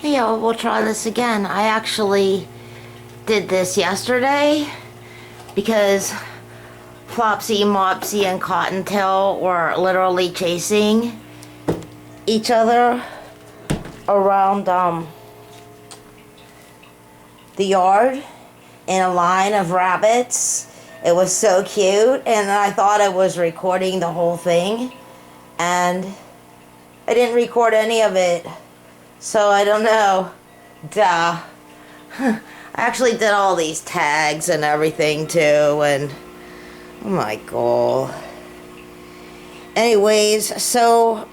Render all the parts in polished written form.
Yeah, we'll try this again. I actually did this yesterday because Flopsy, Mopsy, and Cottontail were literally chasing each other around the yard in a line of rabbits. It was so cute, and I thought I was recording the whole thing, and I didn't record any of it, so I don't know. Duh. I actually did all these tags and everything too, and oh my god. Anyways, so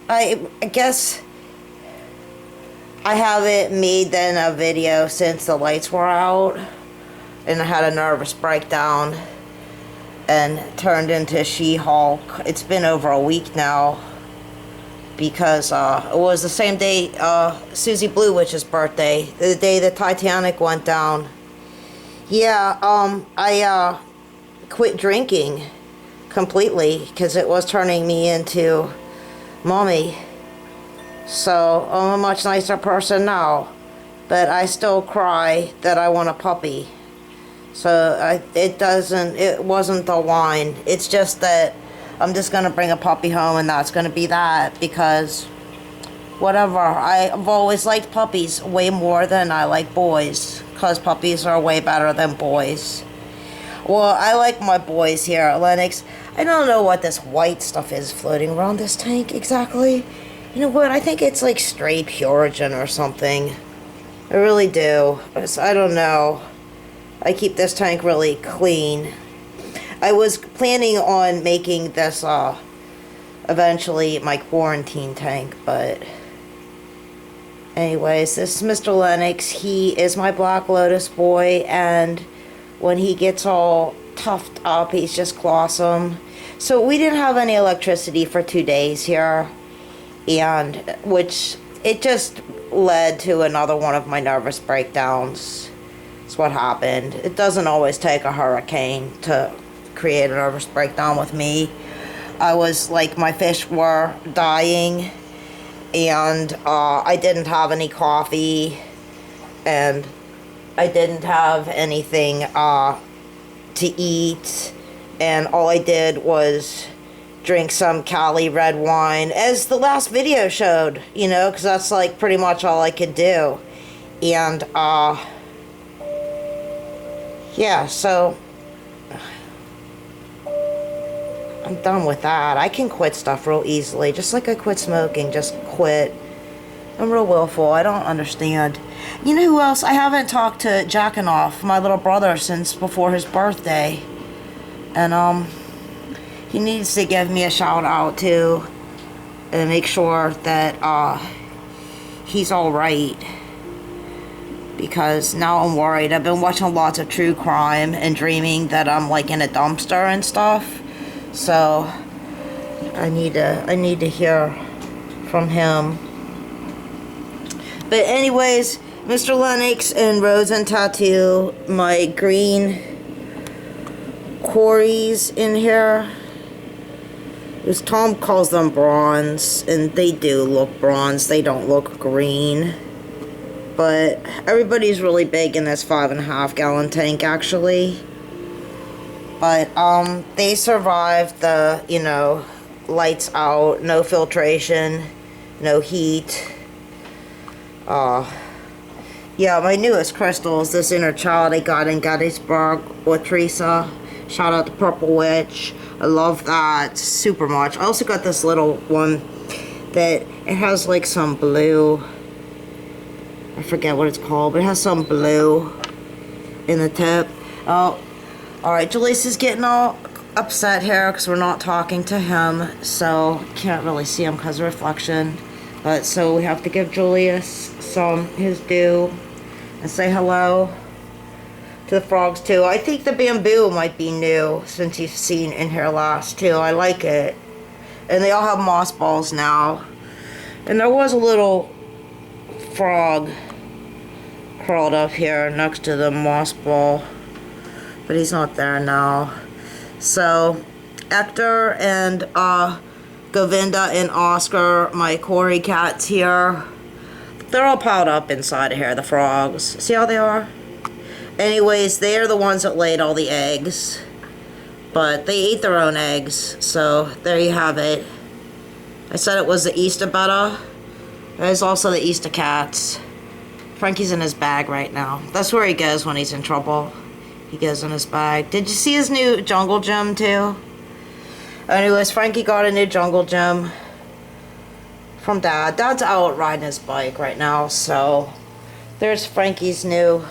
I guess I haven't made then a video since the lights were out, and I had a nervous breakdown and turned into She-Hulk. It's been over a week now because it was the same day Susie Blue Witch's birthday, the day the Titanic went down. Yeah, I quit drinking completely because it was turning me into mommy. So I'm a much nicer person now, but I still cry that I want a puppy. So it wasn't the wine. It's just that I'm just gonna bring a puppy home, and that's gonna be that, because whatever. I've always liked puppies way more than I like boys, because puppies are way better than boys. Well, I like my boys here at Lennox. I don't know what this white stuff is floating around this tank exactly. You know what? I think it's like stray Purigen or something. I really do. I don't know. I keep this tank really clean. I was planning on making this eventually my quarantine tank, but anyways, this is Mr. Lennox. He is my Black Lotus boy, and when he gets all toughed up, he's just awesome. So we didn't have any electricity for 2 days here, and which it just led to another one of my nervous breakdowns. That's what happened. It doesn't always take a hurricane to create a nervous breakdown with me. I was like, my fish were dying, and I didn't have any coffee, and I didn't have anything to eat, and all I did was drink some Cali red wine, as the last video showed, you know, because that's like pretty much all I could do. And yeah, so I'm done with that. I can quit stuff real easily, just like I quit smoking. Just quit. I'm real willful. I don't understand. You know who else? I haven't talked to Jackanoff, my little brother, since before his birthday. And he needs to give me a shout out too, and make sure that he's alright, because now I'm worried. I've been watching lots of true crime and dreaming that I'm like in a dumpster and stuff, so I need to hear from him. But anyways, Mr. Lennox and Rose and Tattoo, my green quarries in here. As Tom calls them bronze, and they do look bronze. They don't look green. But everybody's really big in this 5.5 gallon tank, actually. But they survived the, you know, lights out, no filtration, no heat. Yeah, my newest crystal is this inner child I got in Gettysburg with Teresa. Shout out to Purple Witch. I love that super much. I also got this little one that it has like some blue. I forget what it's called, but it has some blue in the tip. Oh, alright, Julius is getting all upset here because we're not talking to him, so can't really see him because of reflection. But so we have to give Julius his due and say hello to the frogs too. I think the bamboo might be new since you've seen in here last too. I like it. And they all have moss balls now. And there was a little frog crawled up here next to the moss ball, but he's not there now. So Hector and Govinda and Oscar, my Cory cats here. They're all piled up inside of here, the frogs. See how they are? Anyways, they're the ones that laid all the eggs. But they ate their own eggs, so there you have it. I said it was the Easter butter. There's also the Easter cats. Frankie's in his bag right now. That's where he goes when he's in trouble. He goes in his bag. Did you see his new jungle gym too? Anyways, Frankie got a new jungle gym from Dad. Dad's out riding his bike right now, so there's Frankie's new...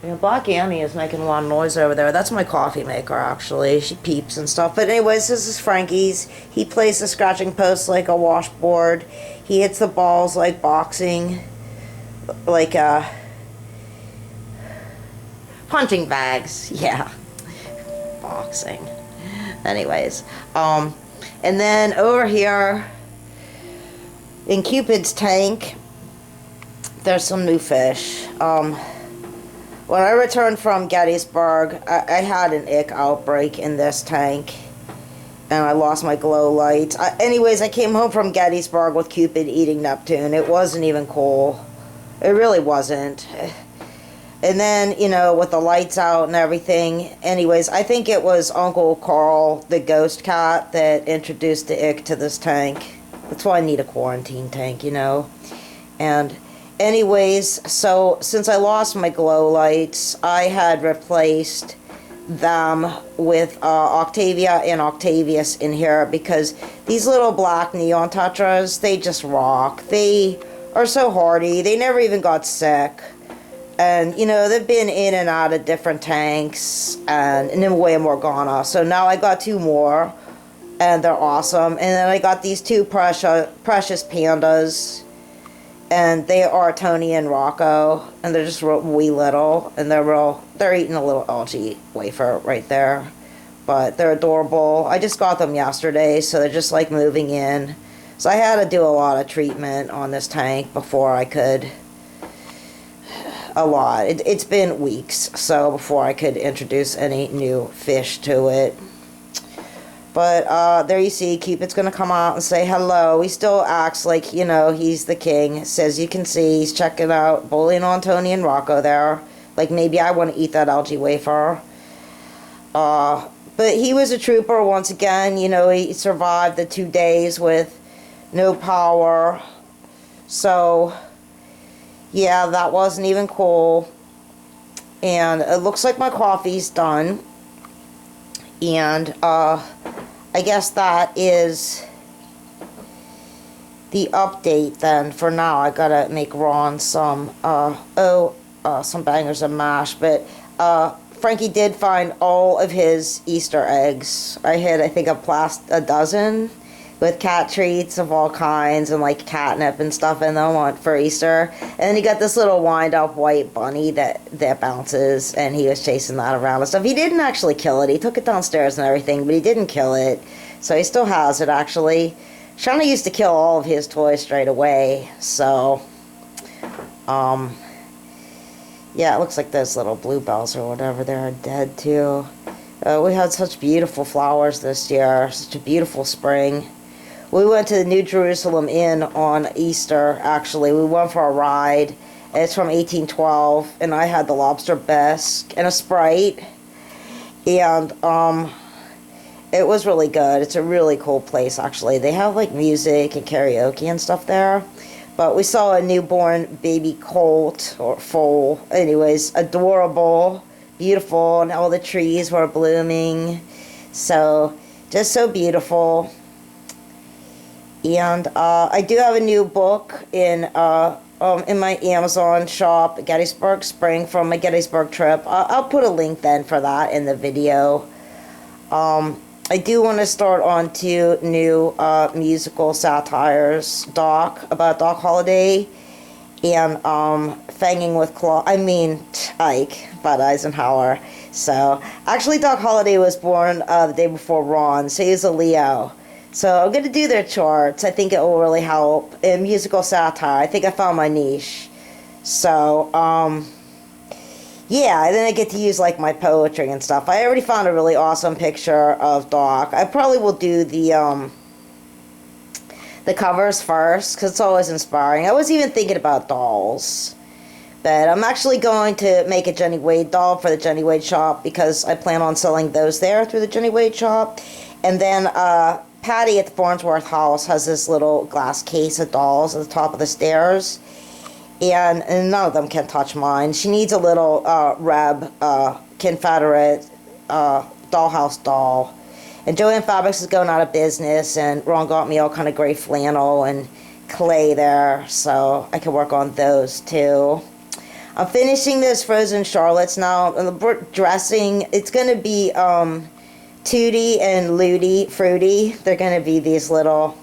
Yeah, Black Annie is making a lot of noise over there. That's my coffee maker, actually. She peeps and stuff. But anyways, this is Frankie's. He plays the scratching post like a washboard. He hits the balls like boxing. Like, punching bags. Yeah. Boxing. Anyways. And then over here, in Cupid's tank, there's some new fish. When I returned from Gettysburg, I had an ick outbreak in this tank, and I lost my glow lights. Anyways, I came home from Gettysburg with Cupid eating Neptune. It wasn't even cool. It really wasn't. And then, you know, with the lights out and everything, anyways, I think it was Uncle Carl, the ghost cat, that introduced the ick to this tank. That's why I need a quarantine tank, you know. And... anyways, so since I lost my glow lights, I had replaced them with Octavia and Octavius in here because these little black neon tetras, they just rock. They are so hardy. They never even got sick. And, you know, they've been in and out of different tanks and then way more Ghana. So now I got 2 more, and they're awesome. And then I got these 2 precious pandas. And they are Tony and Rocco, and they're just real wee little, and they're eating a little algae wafer right there. But they're adorable. I just got them yesterday, so they're just like moving in. So I had to do a lot of treatment on this tank before I could, a lot. It's been weeks, so before I could introduce any new fish to it. But there you see, Cupid's going to come out and say hello. He still acts like, you know, he's the king. Says you can see he's checking out, bullying on Tony and Rocco there. Like maybe I want to eat that algae wafer. But he was a trooper once again. You know, he survived the 2 days with no power. So, yeah, that wasn't even cool. And it looks like my coffee's done. And, I guess that is the update then for now. I gotta make Ron some, some bangers and mash. But, Frankie did find all of his Easter eggs. I hid, I think, a dozen with cat treats of all kinds and, like, catnip and stuff in them for Easter. And then he got this little wind-up white bunny that bounces, and he was chasing that around and stuff. He didn't actually kill it. He took it downstairs and everything, but he didn't kill it. So he still has it, actually. Shauna used to kill all of his toys straight away, so... yeah, it looks like those little bluebells or whatever, they're dead, too. We had such beautiful flowers this year. Such a beautiful spring. We went to the New Jerusalem Inn on Easter, actually. We went for a ride. It's from 1812, and I had the lobster bisque and a Sprite. And, it was really good. It's a really cool place, actually. They have, like, music and karaoke and stuff there. But we saw a newborn baby colt, or foal. Anyways, adorable, beautiful, and all the trees were blooming. So, just so beautiful. And I do have a new book in my Amazon shop, Gettysburg Spring, from my Gettysburg trip. I'll put a link then for that in the video. I do want to start on 2 new musical satires, about Doc Holliday and Fanging with Ike, Bud Eisenhower. So, actually Doc Holliday was born the day before Ron, so he's a Leo. So I'm going to do their charts. I think it will really help. In musical satire, I think I found my niche. So, yeah, and then I get to use, like, my poetry and stuff. I already found a really awesome picture of Doc. I probably will do the the covers first, because it's always inspiring. I was even thinking about dolls. But I'm actually going to make a Jenny Wade doll for the Jenny Wade shop because I plan on selling those there through the Jenny Wade shop. And then Patty at the Farnsworth house has this little glass case of dolls at the top of the stairs. And none of them can touch mine. She needs a little Reb Confederate dollhouse doll. And Joann Fabrics is going out of business, and Ron got me all kind of gray flannel and clay there, so I can work on those too. I'm finishing those frozen Charlottes now. And the dressing, it's going to be Tootie and Ludi Fruity. They're going to be these little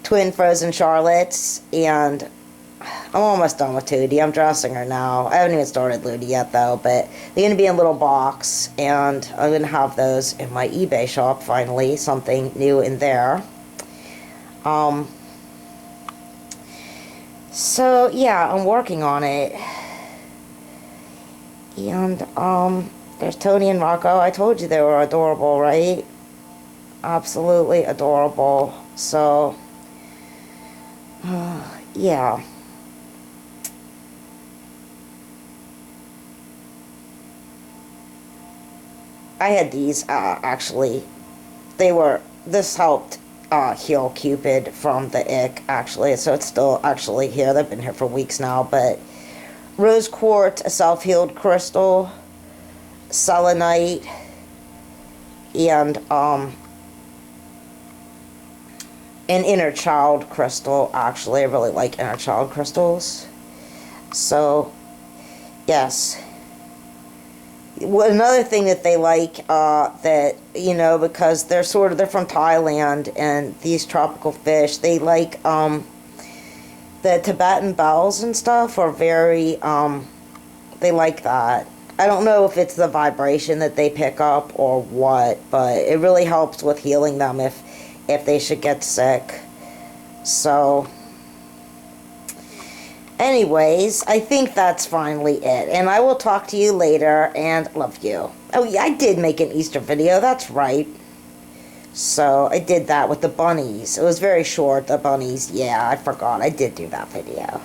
twin frozen Charlottes, and I'm almost done with Tootie. I'm dressing her now. I haven't even started Ludi yet, though, but they're going to be in a little box, and I'm going to have those in my eBay shop, finally. Something new in there. So, yeah, I'm working on it. And, there's Tony and Rocco. I told you they were adorable, right? Absolutely adorable. So, yeah. I had these, actually. This helped heal Cupid from the ick, actually. So it's still actually here. They've been here for weeks now, but rose quartz, a self-healed crystal, selenite, and an inner child crystal. Actually, I really like inner child crystals. So, yes. Well, another thing that they like, that, you know, because they're from Thailand, and these tropical fish, they like, the Tibetan bells and stuff are very, they like that. I don't know if it's the vibration that they pick up or what, but it really helps with healing them if they should get sick. So, anyways, I think that's finally it. And I will talk to you later, and love you. Oh, yeah, I did make an Easter video. That's right. So, I did that with the bunnies. It was very short, the bunnies. Yeah, I forgot. I did do that video.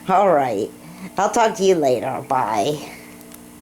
Alright. I'll talk to you later. Bye.